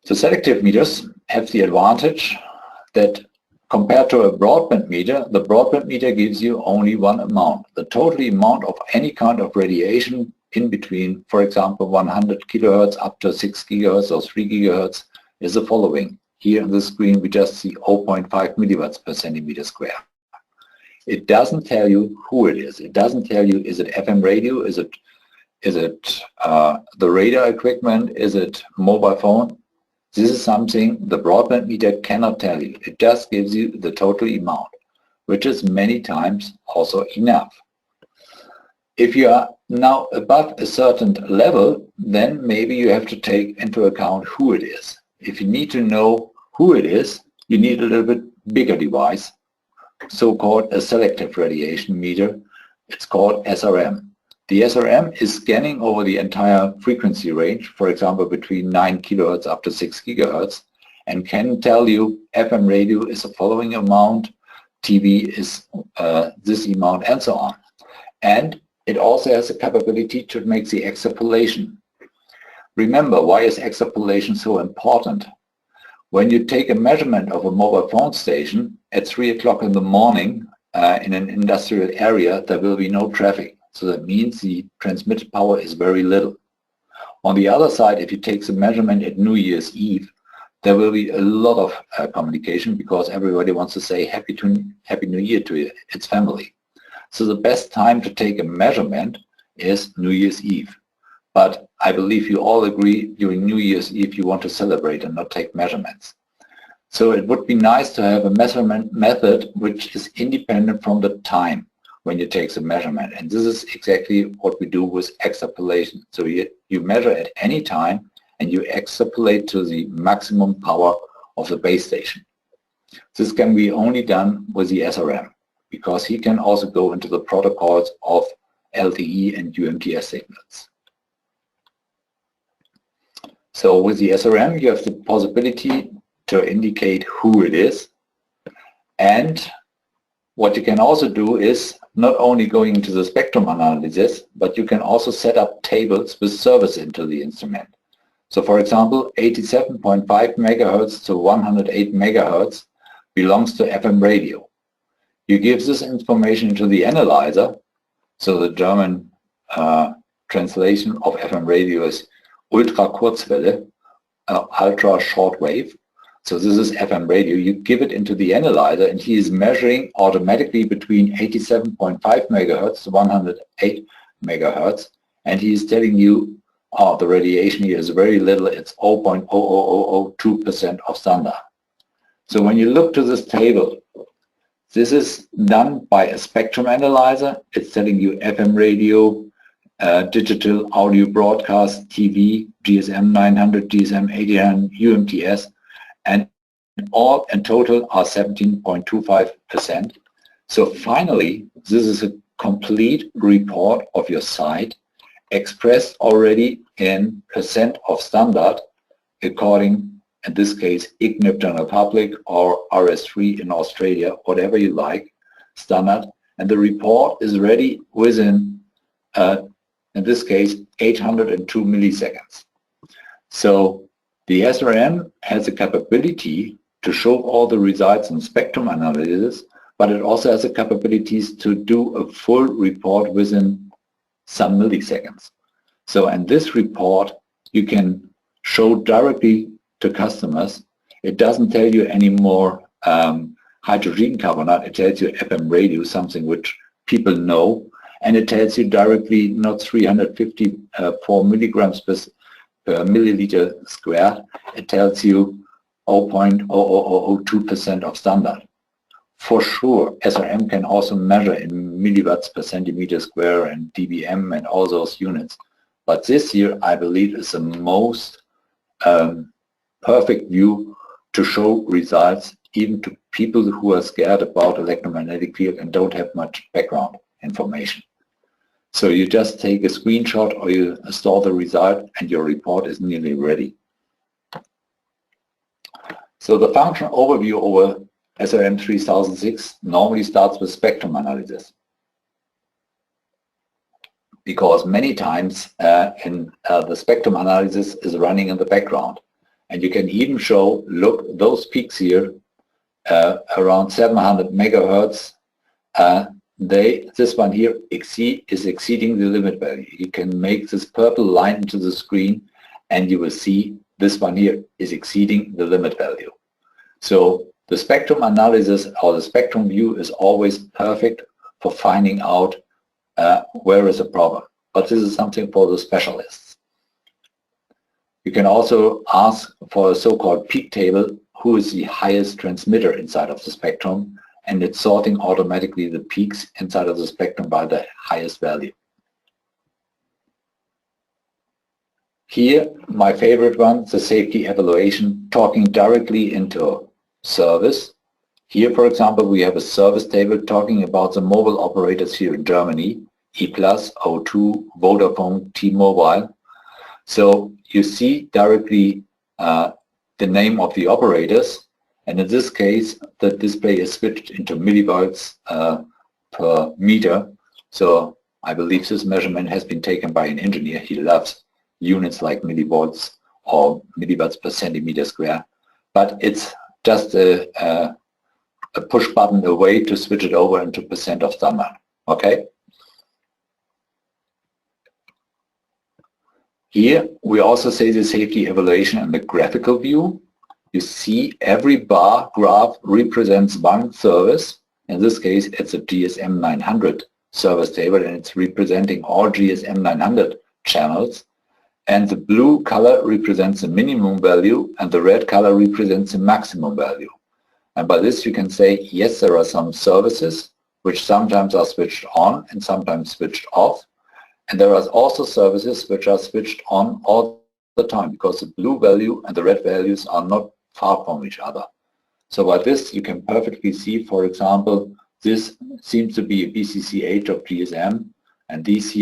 So selective meters have the advantage that compared to a broadband meter, the broadband meter gives you only one amount. The total amount of any kind of radiation in between, for example, 100 kilohertz up to 6 gigahertz or 3 gigahertz is the following. Here on the screen we just see 0.5 milliwatts per centimeter square. It doesn't tell you who it is. It doesn't tell you, is it FM radio, is it the radar equipment, is it mobile phone? This is something the broadband meter cannot tell you. It just gives you the total amount, which is many times also enough. If you are now above a certain level, then maybe you have to take into account who it is. If you need to know who it is, you need a little bit bigger device, so-called a selective radiation meter. It's called SRM. The SRM is scanning over the entire frequency range, for example, between 9 kilohertz up to 6 gigahertz, and can tell you FM radio is the following amount, TV is this amount, and so on. And it also has the capability to make the extrapolation. Remember, why is extrapolation so important? When you take a measurement of a mobile phone station at 3 o'clock in the morning in an industrial area, there will be no traffic. So that means the transmitted power is very little. On the other side, if you take the measurement at New Year's Eve, there will be a lot of communication because everybody wants to say Happy New Year to its family. So the best time to take a measurement is New Year's Eve. But I believe you all agree during New Year's Eve you want to celebrate and not take measurements. So it would be nice to have a measurement method which is independent from the time when you take the measurement. And this is exactly what we do with extrapolation. So you measure at any time and you extrapolate to the maximum power of the base station. This can be only done with the SRM because he can also go into the protocols of LTE and UMTS signals. So with the SRM you have the possibility to indicate who it is, and what you can also do is not only going into the spectrum analysis, but you can also set up tables with service into the instrument. So for example, 87.5 megahertz to 108 megahertz belongs to FM radio. You give this information to the analyzer, so the German translation of FM radio is Ultra Kurzwelle, ultra short wave. So this is FM radio. You give it into the analyzer and he is measuring automatically between 87.5 megahertz to 108 megahertz, and he is telling you, oh, the radiation here is very little, it's 0.00002% of standard. So when you look to this table, this is done by a spectrum analyzer. It's telling you FM radio, digital audio broadcast, TV, GSM 900, GSM 800, UMTS, and all in total are 17.25%. So finally, this is a complete report of your site expressed already in percent of standard according, in this case, IGNIP General Public or RS3 in Australia, whatever you like, standard. And the report is ready within, in this case, 802 milliseconds. So the SRM has the capability to show all the results in spectrum analysis, but it also has the capabilities to do a full report within some milliseconds. So in this report, you can show directly to customers. It doesn't tell you anymore hydrogen carbonate, it tells you FM radio, something which people know, and it tells you directly not 354 milligrams per milliliter squared, it tells you 0.0002% of standard. For sure, SRM can also measure in milliwatts per centimeter square and dBm and all those units. But this here, I believe, is the most perfect view to show results even to people who are scared about electromagnetic field and don't have much background information. So you just take a screenshot or you store the result and your report is nearly ready. So the function overview over SRM 3006 normally starts with spectrum analysis, because many times the spectrum analysis is running in the background, And you can even show, look, those peaks here, around 700 megahertz, this one here is exceeding the limit value. You can make this purple line into the screen and you will see this one here is exceeding the limit value. So the spectrum analysis or the spectrum view is always perfect for finding out where is a problem. But this is something for the specialists. You can also ask for a so-called peak table, who is the highest transmitter inside of the spectrum, and it's sorting automatically the peaks inside of the spectrum by the highest value. Here, my favorite one, the safety evaluation, talking directly into service. Here, for example, we have a service table talking about the mobile operators here in Germany, E+, O2, Vodafone, T-Mobile. So you see directly the name of the operators, and in this case the display is switched into millivolts per meter. So I believe this measurement has been taken by an engineer. He loves units like millivolts or millivolts per centimeter square, but it's just a push button away to switch it over into percent of standard. Okay. Here we also say the safety evaluation in the graphical view. You see every bar graph represents one service. In this case it's a GSM 900 service table, and it's representing all GSM 900 channels. And the blue color represents the minimum value and the red color represents the maximum value. And by this you can say, yes, there are some services which sometimes are switched on and sometimes switched off. And there are also services which are switched on all the time because the blue value and the red values are not far from each other. So by this you can perfectly see, for example, this seems to be a BCCH of GSM, and these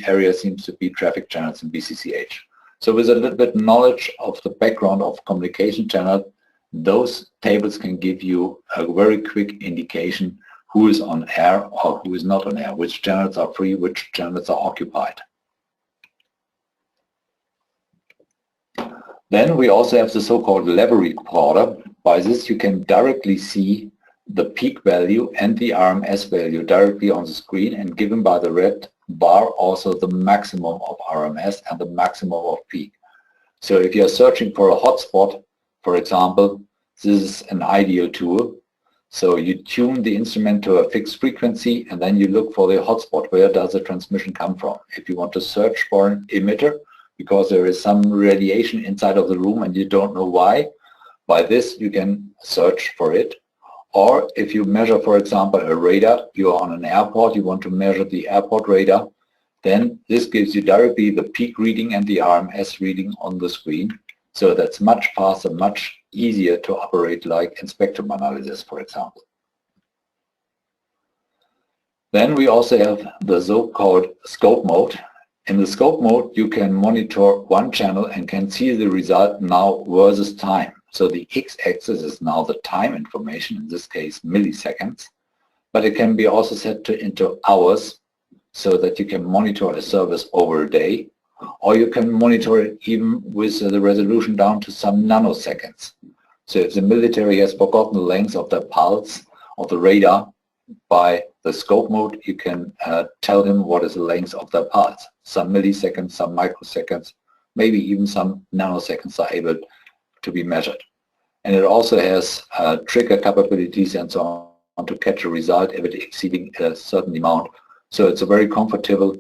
areas seems to be traffic channels in BCCH. So with a little bit knowledge of the background of communication channel, those tables can give you a very quick indication who is on air or who is not on air, which channels are free, which channels are occupied. Then we also have the so-called level recorder. By this you can directly see the peak value and the RMS value directly on the screen, and given by the red bar also the maximum of RMS and the maximum of peak. So if you are searching for a hotspot, for example, this is an ideal tool. So you tune the instrument to a fixed frequency and then you look for the hotspot. Where does the transmission come from? If you want to search for an emitter because there is some radiation inside of the room and you don't know why, by this you can search for it. Or if you measure, for example, a radar, you are on an airport, you want to measure the airport radar, then this gives you directly the peak reading and the RMS reading on the screen. So that's much faster, much easier to operate like in spectrum analysis, for example. Then we also have the so-called scope mode. In the scope mode, you can monitor one channel and can see the result now versus time. So the x-axis is now the time information, in this case milliseconds, but it can be also set into hours so that you can monitor a service over a day, or you can monitor it even with the resolution down to some nanoseconds. So if the military has forgotten the length of the pulse of the radar, by the scope mode you can tell him what is the length of the pulse. Some milliseconds, some microseconds, maybe even some nanoseconds are able to be measured. And it also has trigger capabilities and so on to catch a result if it is exceeding a certain amount. So it's a very comfortable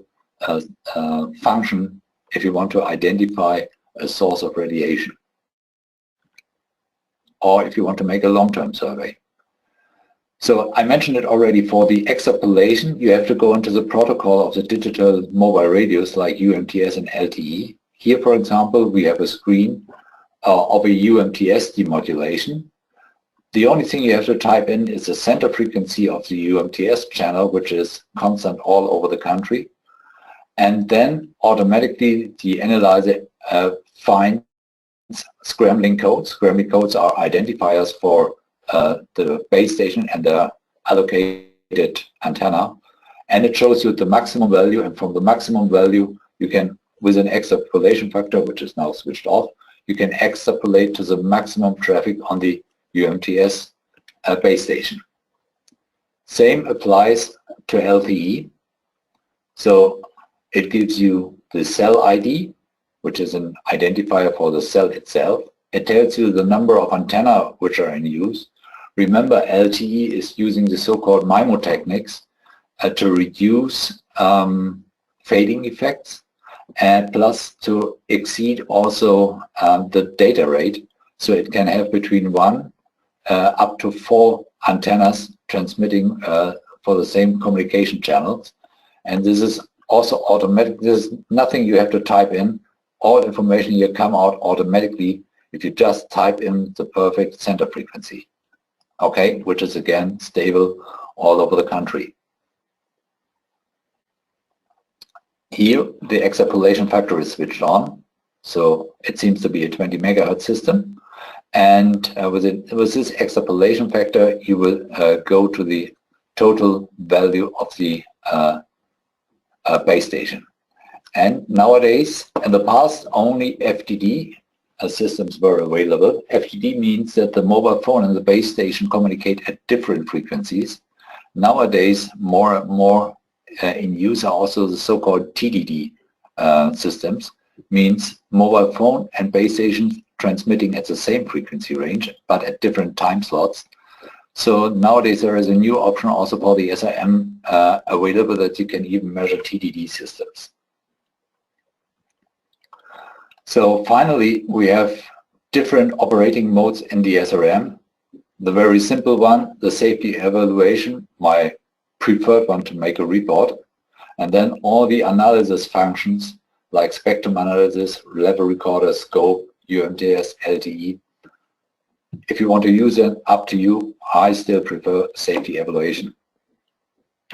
function if you want to identify a source of radiation, or if you want to make a long-term survey. So I mentioned it already, for the extrapolation you have to go into the protocol of the digital mobile radios like UMTS and LTE. Here, for example, we have a screen of a UMTS demodulation. The only thing you have to type in is the center frequency of the UMTS channel, which is constant all over the country. And then automatically the analyzer finds scrambling codes. Scrambling codes are identifiers for the base station and the allocated antenna. And it shows you the maximum value, and from the maximum value you can, with an extrapolation factor, which is now switched off, you can extrapolate to the maximum traffic on the UMTS base station. Same applies to LTE. So it gives you the cell ID, which is an identifier for the cell itself. It tells you the number of antenna which are in use. Remember, LTE is using the so-called MIMO techniques to reduce fading effects, and plus to exceed also the data rate. So it can have between 1 up to 4 antennas transmitting for the same communication channels. And this is also automatic. There's nothing you have to type in. All information here come out automatically if you just type in the perfect center frequency. Okay, which is again stable all over the country. Here the extrapolation factor is switched on, so it seems to be a 20 megahertz system. And with this extrapolation factor, you will go to the total value of the base station. And nowadays, in the past, only FDD systems were available. FDD means that the mobile phone and the base station communicate at different frequencies. Nowadays, more and more in use are also the so-called TDD systems, means mobile phone and base stations transmitting at the same frequency range, but at different time slots. So nowadays there is a new option also for the SRM available, that you can even measure TDD systems. So finally, we have different operating modes in the SRM. The very simple one, the safety evaluation, my preferred one to make a report, and then all the analysis functions like spectrum analysis, level recorder, scope, UMTS, LTE. If you want to use it, up to you. I still prefer safety evaluation.